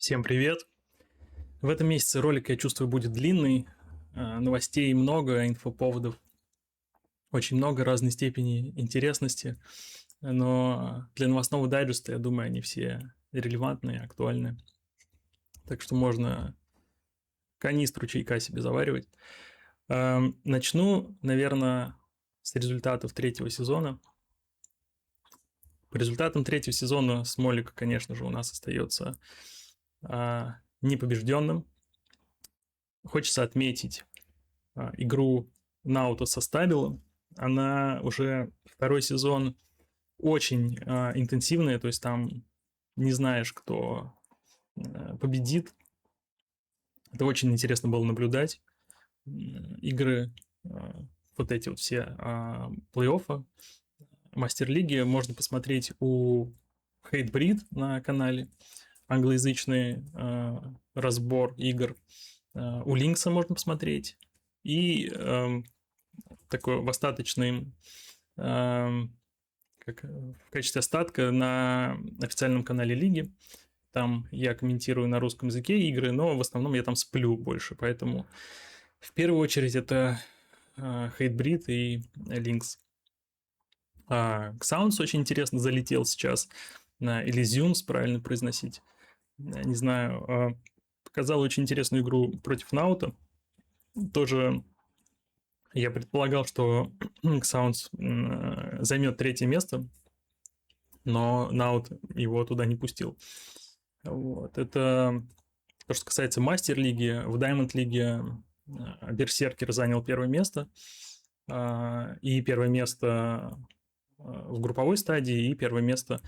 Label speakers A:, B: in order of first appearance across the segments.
A: Всем привет! В этом месяце ролик, я чувствую, будет длинный. Новостей много, инфоповодов очень много разной степени интересности. Но для новостного дайджеста, я думаю, они все релевантные, актуальны. Так что можно канистру чайка себе заваривать. Начну, наверное, с результатов третьего сезона. По результатам третьего сезона Смолик, конечно же, у нас остается непобежденным. Хочется отметить игру Nauta со Stable. Она уже второй сезон очень интенсивная, то есть там не знаешь, кто победит. Это очень интересно было наблюдать. Игры, вот эти вот все плей-оффа, мастер-лиги можно посмотреть у Hatebreed на канале. Англоязычный разбор игр. У Линкса можно посмотреть. И такой в остаточный, в качестве остатка на официальном канале лиги. Там я комментирую на русском языке игры, но в основном я там сплю больше. Поэтому в первую очередь это Hatebreed и Lynx. Sounds очень интересно залетел сейчас. Elysiums, правильно произносить. Не знаю. Показал очень интересную игру против Nauta. Тоже я предполагал, что Sounds займет третье место, но Наут его туда не пустил. Вот. Это то, что касается мастер-лиги. В Diamond-лиге Берсеркер занял первое место. И первое место в групповой стадии, и первое место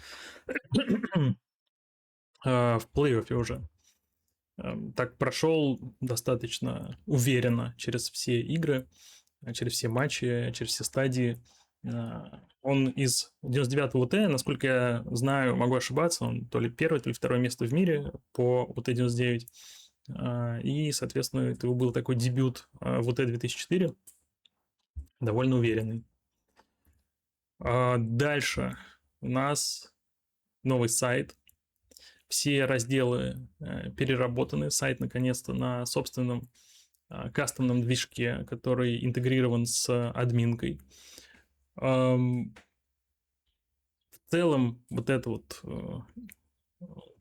A: в плей-оффе уже. Так прошел достаточно уверенно через все игры, через все матчи, через все стадии. Он из 99-го УТ, насколько я знаю, могу ошибаться, он то ли первое, то ли второе место в мире по УТ-99. И, соответственно, это был такой дебют в УТ-2004, довольно уверенный. Дальше у нас новый сайт. Все разделы переработаны. Сайт, наконец-то, на собственном кастомном движке, который интегрирован с админкой. В целом, вот эта вот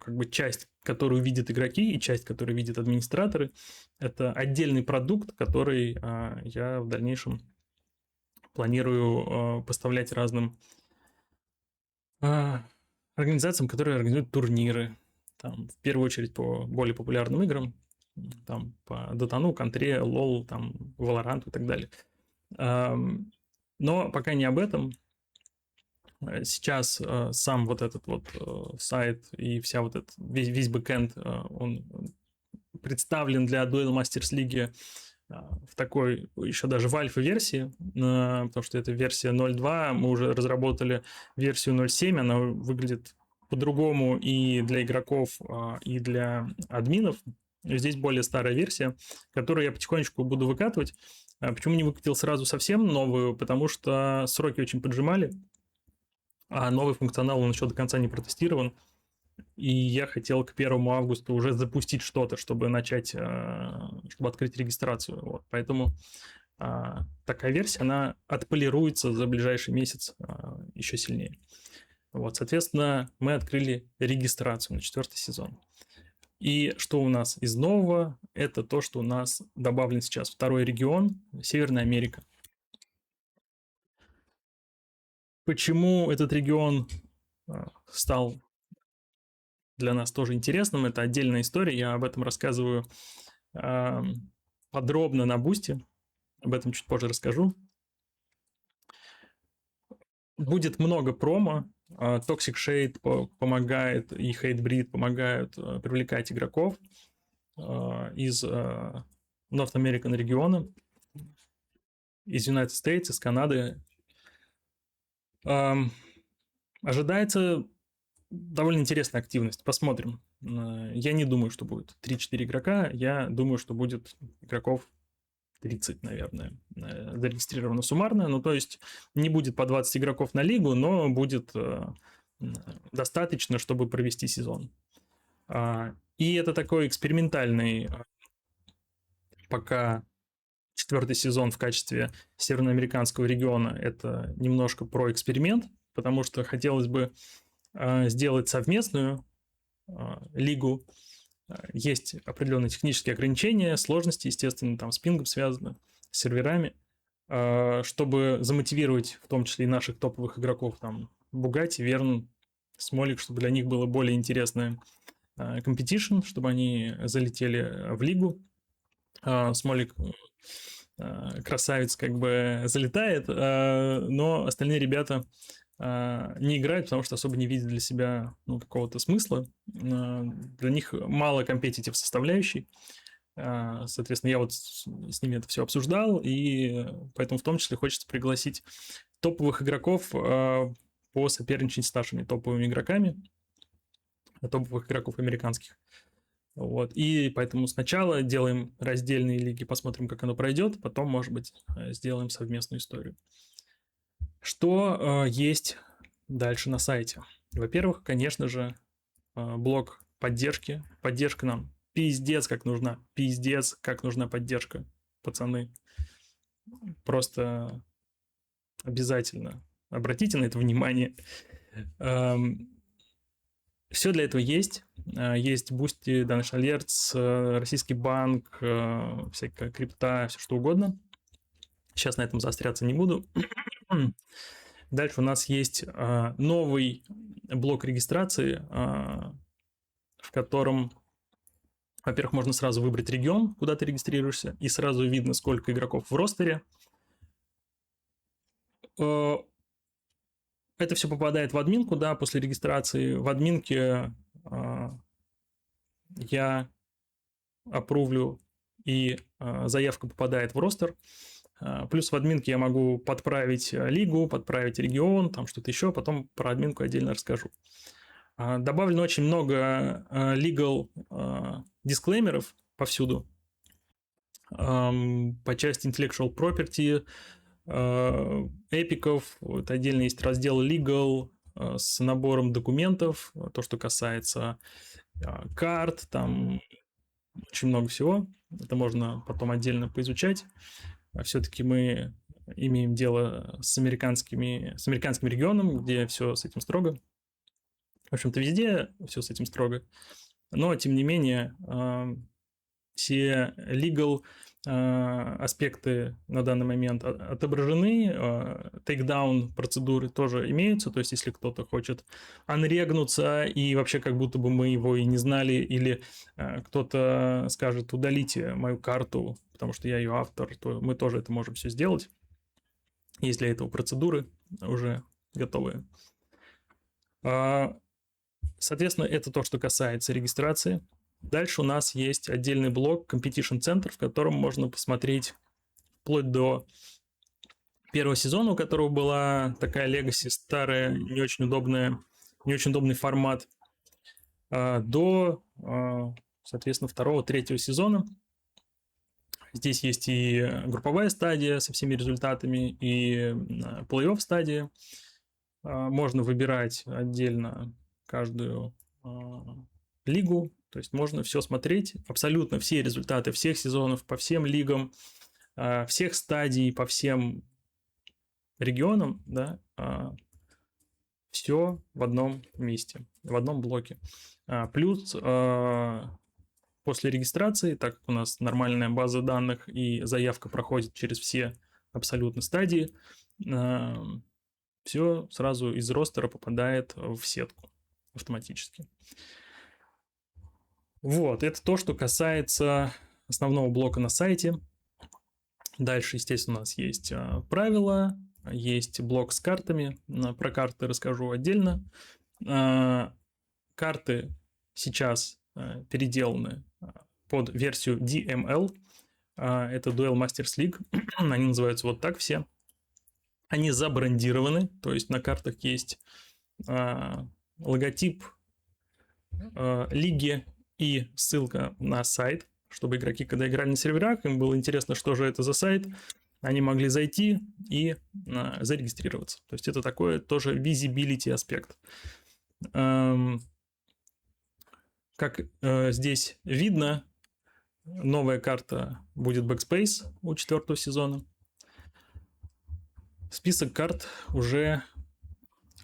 A: как бы часть, которую видят игроки, и часть, которую видят администраторы, это отдельный продукт, который я в дальнейшем планирую поставлять разным организациям, которые организуют турниры. Там, в первую очередь, по более популярным играм. Там, по Дотану, Контре, Лол, там, Valorant и так далее. Но пока не об этом. Сейчас сам вот этот вот сайт и вся вот этот, весь бэкэнд, он представлен для Duel Masters League в такой, еще даже в альфа-версии, потому что это версия 0.2, мы уже разработали версию 0.7, она выглядит по-другому и для игроков, и для админов. Здесь более старая версия, которую я потихонечку буду выкатывать. Почему не выкатил сразу совсем новую? Потому что сроки очень поджимали, а новый функционал, он еще до конца не протестирован. И я хотел к 1 августа уже запустить что-то, чтобы начать, чтобы открыть регистрацию. Вот. Поэтому такая версия, она отполируется за ближайший месяц еще сильнее. Вот, соответственно, мы открыли регистрацию на 4-й сезон. И что у нас из нового? Это то, что у нас добавлен сейчас второй регион, Северная Америка. Почему этот регион стал для нас тоже интересным? Это отдельная история, я об этом рассказываю подробно на Бусти, об этом чуть позже расскажу. Будет много промо, Toxic Shade помогает и Hatebreed помогают привлекать игроков из North American региона, из United States, из Канады. Ожидается довольно интересная активность. Посмотрим. Я не думаю, что будет 3-4 игрока. Я думаю, что будет игроков 30, наверное, зарегистрировано суммарно. Ну, то есть, не будет по 20 игроков на лигу, но будет достаточно, чтобы провести сезон. И это такой экспериментальный пока 4-й сезон в качестве североамериканского региона. Это немножко про эксперимент, потому что хотелось бы сделать совместную лигу. Есть определенные технические ограничения, сложности, естественно, там с пингом связаны, с серверами, чтобы замотивировать в том числе и наших топовых игроков, там, Бугати, Верн, Смолик, чтобы для них было более интересное competition, чтобы они залетели в лигу. Смолик красавец как бы залетает, но остальные ребята не играют, потому что особо не видят для себя какого-то смысла. Для них мало компетитив составляющей. Соответственно, я вот с ними это все обсуждал, и поэтому в том числе хочется пригласить топовых игроков посоперничать с нашими топовыми игроками, топовых игроков американских. Вот. И поэтому сначала делаем раздельные лиги, посмотрим, как оно пройдет, потом, может быть, сделаем совместную историю. Что есть дальше на сайте? Во-первых, конечно же, блок поддержки. Поддержка нам пиздец как нужна. Пиздец как нужна поддержка, пацаны. Просто обязательно обратите на это внимание. Все для этого есть. Есть Boosty, Donation Alerts, Российский банк, всякая крипта, все что угодно. Сейчас на этом заостряться не буду. Дальше у нас есть новый блок регистрации, в котором, во-первых, можно сразу выбрать регион, куда ты регистрируешься, и сразу видно, сколько игроков в ростере. Это все попадает в админку, да, после регистрации. В админке я апрувлю, и заявка попадает в ростер. Плюс в админке я могу подправить лигу, подправить регион, там что-то еще, потом про админку отдельно расскажу. Добавлено очень много legal дисклеймеров повсюду. По части intellectual property, эпиков, вот отдельно есть раздел legal с набором документов, то, что касается карт, там очень много всего. Это можно потом отдельно поизучать. Все-таки мы имеем дело с американским регионом, где все с этим строго. В общем-то, везде все с этим строго. Но, тем не менее, все legal аспекты на данный момент отображены, тейкдаун процедуры тоже имеются, то есть если кто-то хочет анрегнуться и вообще как будто бы мы его и не знали, или кто-то скажет удалите мою карту, потому что я ее автор, то мы тоже это можем все сделать. Есть для этого процедуры уже готовые. Соответственно, это то, что касается регистрации. Дальше у нас есть отдельный блок Competition Center, в котором можно посмотреть вплоть до первого сезона, у которого была такая Legacy старая, не очень удобный формат, до, соответственно, второго, третьего сезона. Здесь есть и групповая стадия со всеми результатами, и плей-офф стадия. Можно выбирать отдельно каждую лигу, то есть можно все смотреть, абсолютно все результаты всех сезонов, по всем лигам, всех стадий, по всем регионам, да, все в одном месте, в одном блоке. Плюс после регистрации, так как у нас нормальная база данных и заявка проходит через все абсолютно стадии, все сразу из ростера попадает в сетку автоматически. Вот, это то, что касается основного блока на сайте. Дальше, естественно, у нас есть правила, есть блок с картами. Про карты расскажу отдельно. Карты сейчас переделаны под версию DML. Это Duel Masters League. Они называются вот так все. Они забрендированы, то есть на картах есть логотип лиги и ссылка на сайт, чтобы игроки, когда играли на серверах, им было интересно, что же это за сайт, они могли зайти и зарегистрироваться. То есть это такой тоже visibility аспект. Как здесь видно, новая карта будет Backspace у 4-го сезона. Список карт уже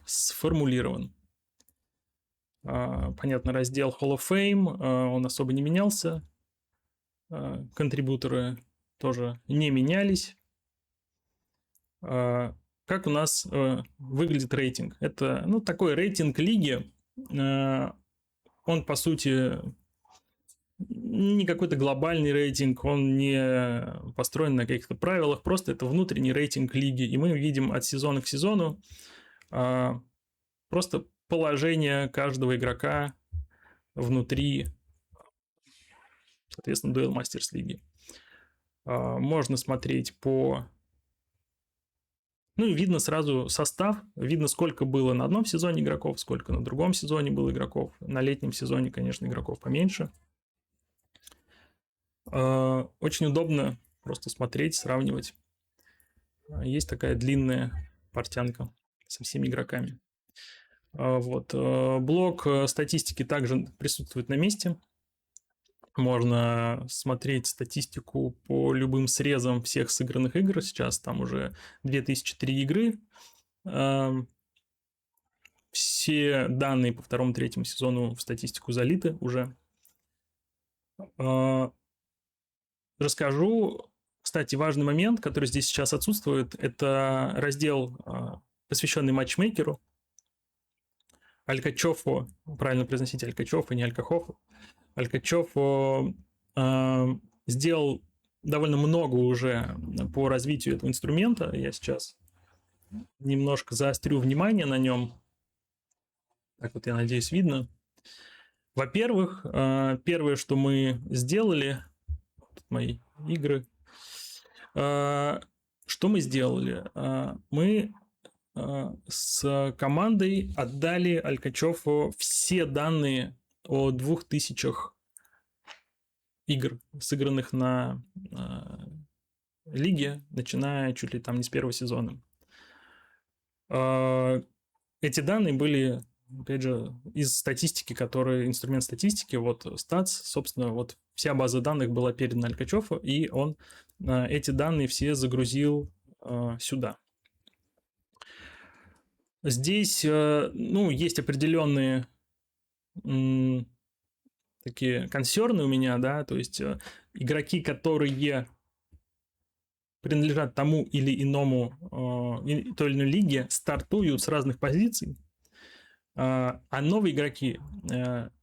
A: сформулирован. Понятно, раздел Hall of Fame, он особо не менялся. Контрибуторы тоже не менялись. Как у нас выглядит рейтинг? Это такой рейтинг лиги. Он, по сути, не какой-то глобальный рейтинг, он не построен на каких-то правилах, просто это внутренний рейтинг лиги. И мы видим от сезона к сезону просто положение каждого игрока внутри, соответственно, Duel Masters лиги. Можно смотреть по... и видно сразу состав, видно, сколько было на одном сезоне игроков, сколько на другом сезоне было игроков. На летнем сезоне, конечно, игроков поменьше. Очень удобно просто смотреть, сравнивать. Есть такая длинная портянка со всеми игроками. Вот. Блок статистики также присутствует на месте. Можно смотреть статистику по любым срезам всех сыгранных игр. Сейчас там уже 2003 игры. Все данные по 2-3 сезону в статистику залиты уже. Расскажу, кстати, важный момент, который здесь сейчас отсутствует. Это раздел, посвященный матчмейкеру. Алькачофо, правильно произносить Алькачофо, не Алькахофо. Алькачофо сделал довольно много уже по развитию этого инструмента. Я сейчас немножко заострю внимание на нем. Так вот, я надеюсь, видно. Во-первых, первое, что мы сделали... Тут мои игры. Что мы сделали? Мы с командой отдали Алькачофу все данные о 2000 игр, сыгранных на лиге, начиная чуть ли там не с 1-го сезона. Эти данные были, опять же, из статистики, инструмент статистики, вот Stats, собственно, вот вся база данных была передана Алькачофу, и он эти данные все загрузил сюда. Здесь, есть определенные такие консерны у меня, да, то есть игроки, которые принадлежат тому или иному, той или иной лиге, стартуют с разных позиций, а новые игроки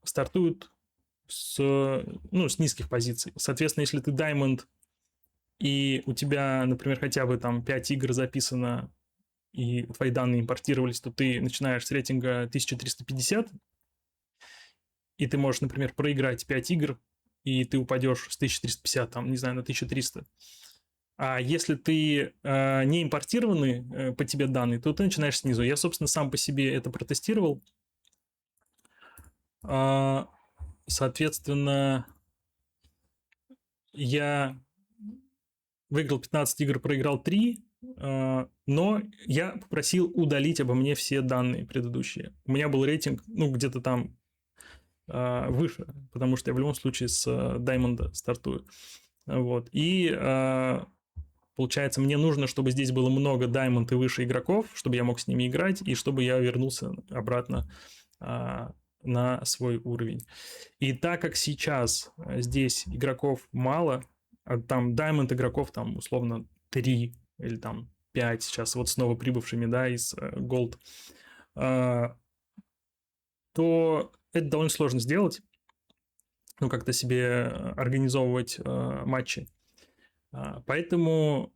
A: стартуют с низких позиций. Соответственно, если ты Diamond, и у тебя, например, хотя бы там 5 игр записано, и твои данные импортировались, то ты начинаешь с рейтинга 1350, и ты можешь, например, проиграть 5 игр, и ты упадешь с 1350, там, не знаю, на 1300. А если ты не импортированный по тебе данные, то ты начинаешь снизу. Я, собственно, сам по себе это протестировал. Соответственно, я выиграл 15 игр, проиграл 3, но я попросил удалить обо мне все данные предыдущие. У меня был рейтинг, где-то там выше, потому что я в любом случае с Diamond стартую. Вот. И получается, мне нужно, чтобы здесь было много Diamond и выше игроков, чтобы я мог с ними играть, и чтобы я вернулся обратно на свой уровень. И так как сейчас здесь игроков мало, там Diamond игроков там условно 3 или там 5 сейчас вот снова прибывшими, да, из Gold, то это довольно сложно сделать, как-то себе организовывать матчи. Поэтому,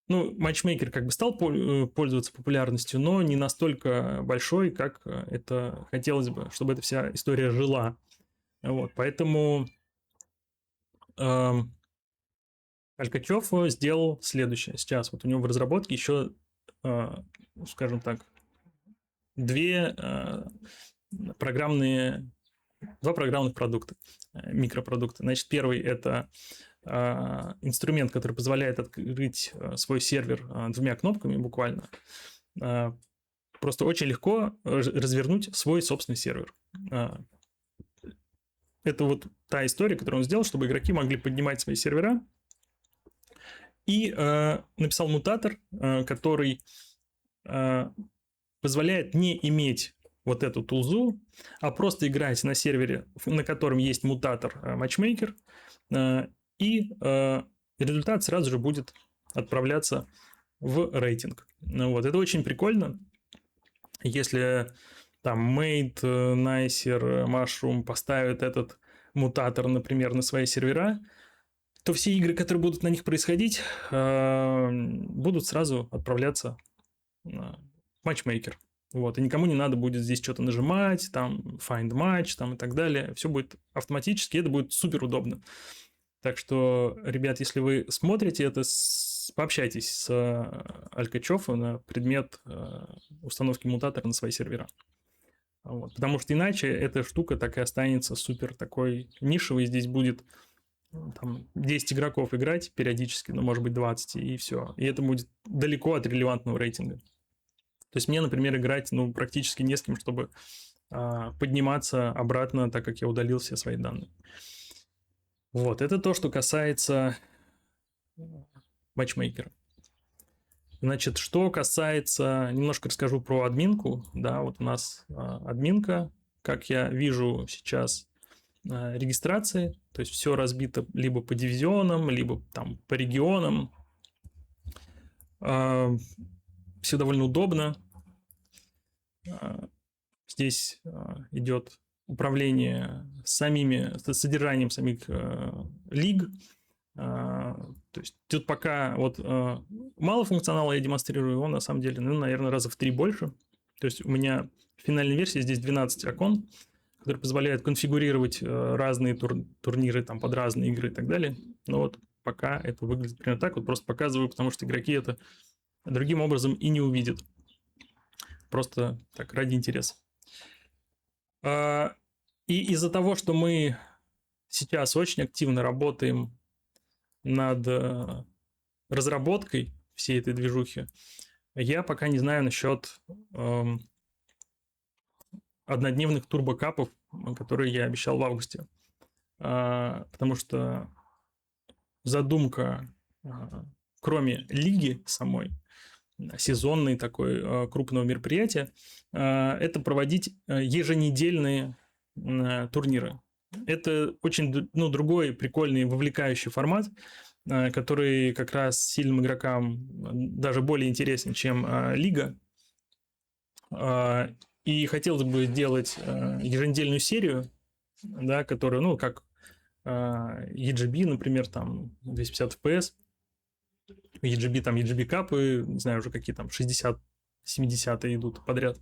A: матчмейкер как бы стал пользоваться популярностью, но не настолько большой, как это хотелось бы, чтобы эта вся история жила. Вот, поэтому Алькачев сделал следующее. Сейчас вот у него в разработке еще, скажем так, два программных продукта, микропродукта. Значит, первый – это инструмент, который позволяет открыть свой сервер 2 кнопками буквально. Просто очень легко развернуть свой собственный сервер. это вот та история, которую он сделал, чтобы игроки могли поднимать свои сервера. И написал мутатор, который позволяет не иметь вот эту тулзу, а просто играть на сервере, на котором есть мутатор матчмейкер, и результат сразу же будет отправляться в рейтинг. Вот. Это очень прикольно. Если там Mate, Nicer, Mushroom поставят этот мутатор, например, на свои сервера, то все игры, которые будут на них происходить, будут сразу отправляться в матчмейкер. Вот, и никому не надо будет здесь что-то нажимать, там, find match, там, и так далее. Все будет автоматически, это будет супер удобно. Так что, ребят, если вы смотрите это, пообщайтесь с Алькачёфом на предмет установки мутатора на свои сервера. Вот. Потому что иначе эта штука так и останется супер такой нишевой. Здесь будет там 10 игроков играть периодически, ну, может быть, 20, и все. И это будет далеко от релевантного рейтинга. То есть мне, например, играть, ну, практически не с кем, чтобы подниматься обратно, так как я удалил все свои данные. Вот, это то, что касается матчмейкера. Значит, что касается, немножко расскажу про админку. Да, вот у нас админка, как я вижу сейчас регистрации, то есть все разбито либо по дивизионам, либо там по регионам. Все довольно удобно. Здесь идет управление содержанием самих лиг. То есть тут пока вот мало функционала я демонстрирую, его на самом деле, ну, наверное, раза в 3 больше. То есть у меня в финальной версии здесь 12 окон, которые позволяют конфигурировать разные турниры там, под разные игры и так далее. Но вот пока это выглядит примерно так. Вот просто показываю, потому что игроки это другим образом и не увидят. Просто так, ради интереса. И из-за того, что мы сейчас очень активно работаем над разработкой всей этой движухи, я пока не знаю насчет однодневных турбокапов, которые я обещал в августе. Потому что задумка, кроме лиги самой, сезонной такой крупного мероприятия, это проводить еженедельные турниры. Это очень другой прикольный вовлекающий формат, который как раз сильным игрокам даже более интересен, чем лига. И хотелось бы сделать еженедельную серию, да, которую, ну, как EGB, например, там 250 FPS, EGB, там EGB капы, не знаю уже какие там 60, 70 идут подряд.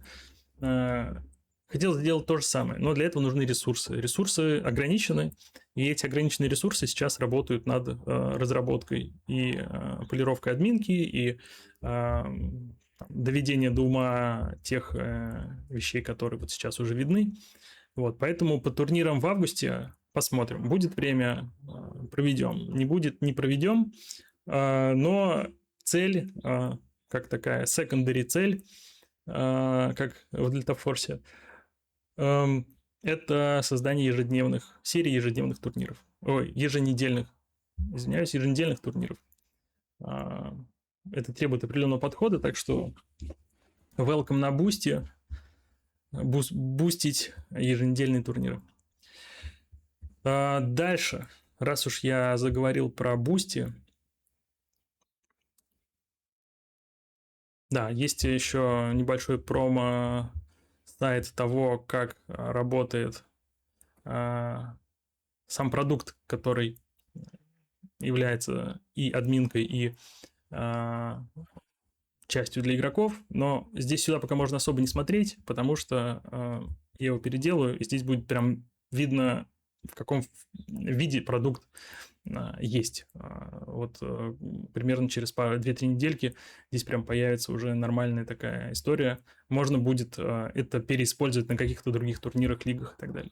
A: Хотел сделать то же самое, но для этого нужны ресурсы. Ресурсы ограничены, и эти ограниченные ресурсы сейчас работают над разработкой и полировкой админки, и доведение до ума тех вещей, которые вот сейчас уже видны. Вот, поэтому по турнирам в августе посмотрим. Будет время – проведем. Не будет – не проведем. Но цель, как такая secondary цель, как в Delta Force, это создание серии ежедневных турниров. Еженедельных турниров. Это требует определенного подхода, так что welcome на Boosty, бустить еженедельные турниры. Дальше, раз уж я заговорил про Boosty, да, есть еще небольшой промо-сайт того, как работает сам продукт, который является и админкой, и частью для игроков, но здесь сюда пока можно особо не смотреть, потому что я его переделаю, и здесь будет прям видно, в каком виде продукт есть. Вот примерно через 2-3 недельки здесь прям появится уже нормальная такая история. Можно будет это переиспользовать на каких-то других турнирах, лигах и так далее.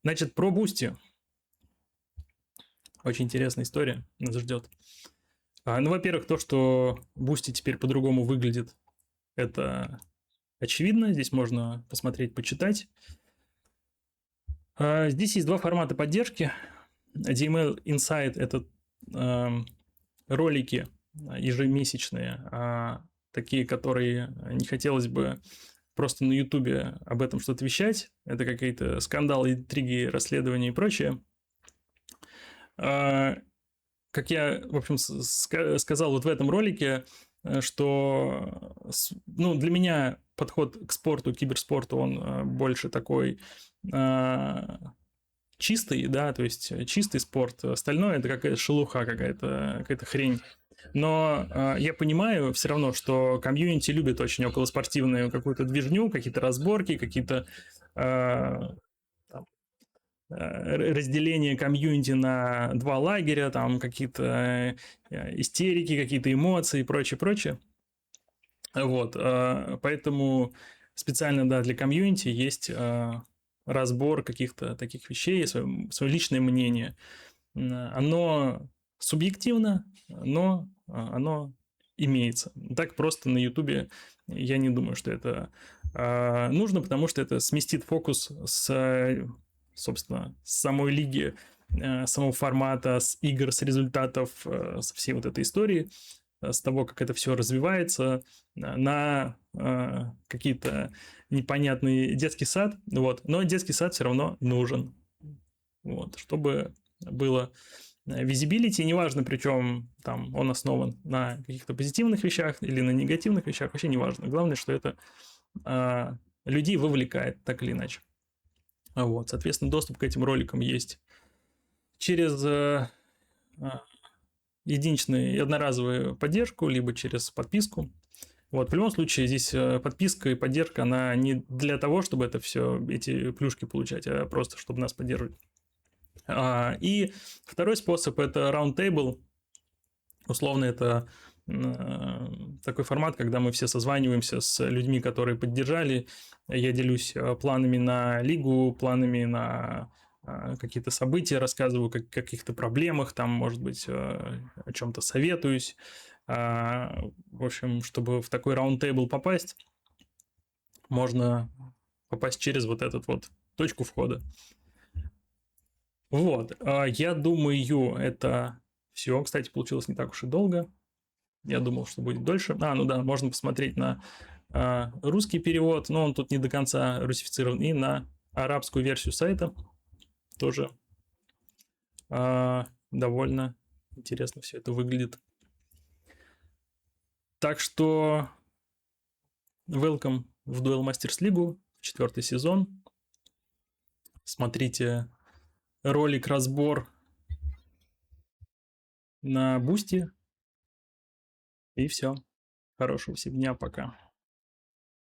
A: Значит, про Boosty. Очень интересная история нас ждет. Ну, во-первых, то, что Boosty теперь по-другому выглядит, это очевидно. Здесь можно посмотреть, почитать. Здесь есть два формата поддержки. DML Insight — это ролики ежемесячные, такие, которые не хотелось бы просто на Ютубе об этом что-то вещать. Это какие-то скандалы, интриги, расследования и прочее. Как я, в общем, сказал вот в этом ролике, что для меня подход к спорту, к киберспорту, он больше такой чистый, да, то есть чистый спорт. Остальное — это какая-то шелуха, какая-то хрень. Но я понимаю все равно, что комьюнити любит очень околоспортивную какую-то движню, какие-то разборки, какие-то разделение комьюнити на два лагеря, там какие-то истерики, какие-то эмоции и прочее, прочее. Вот, поэтому специально, да, для комьюнити есть разбор каких-то таких вещей, свое личное мнение. Оно субъективно, но оно имеется. Так просто на Ютубе я не думаю, что это нужно, потому что это сместит фокус собственно, с самой лиги, самого формата, с игр, с результатов, со всей вот этой истории, с того, как это все развивается, на какие-то непонятный детский сад. Вот. Но детский сад все равно нужен. Вот. Чтобы было визибилити, неважно, причем там он основан на каких-то позитивных вещах или на негативных вещах, вообще неважно. Главное, что это людей вовлекает так или иначе. Вот, соответственно, доступ к этим роликам есть через единичную и одноразовую поддержку, либо через подписку. Вот, в любом случае, здесь подписка и поддержка, она не для того, чтобы это все, эти плюшки получать, а просто, чтобы нас поддерживать. И второй способ – это Roundtable. Условно, это такой формат, когда мы все созваниваемся с людьми, которые поддержали. Я делюсь планами на лигу, планами на какие-то события, рассказываю о каких-то проблемах, там, может быть, о чем-то советуюсь. В общем, чтобы в такой раундтейбл попасть, можно попасть через вот эту вот точку входа. Вот, я думаю, это все. Кстати, получилось не так уж и долго. Я думал, что будет дольше. Ну да, можно посмотреть на русский перевод, но он тут не до конца русифицирован, и на арабскую версию сайта тоже довольно интересно все это выглядит. Так что welcome в Duel Masters League, 4-й сезон. Смотрите ролик-разбор на Бусти. И все. Хорошего всем дня, пока.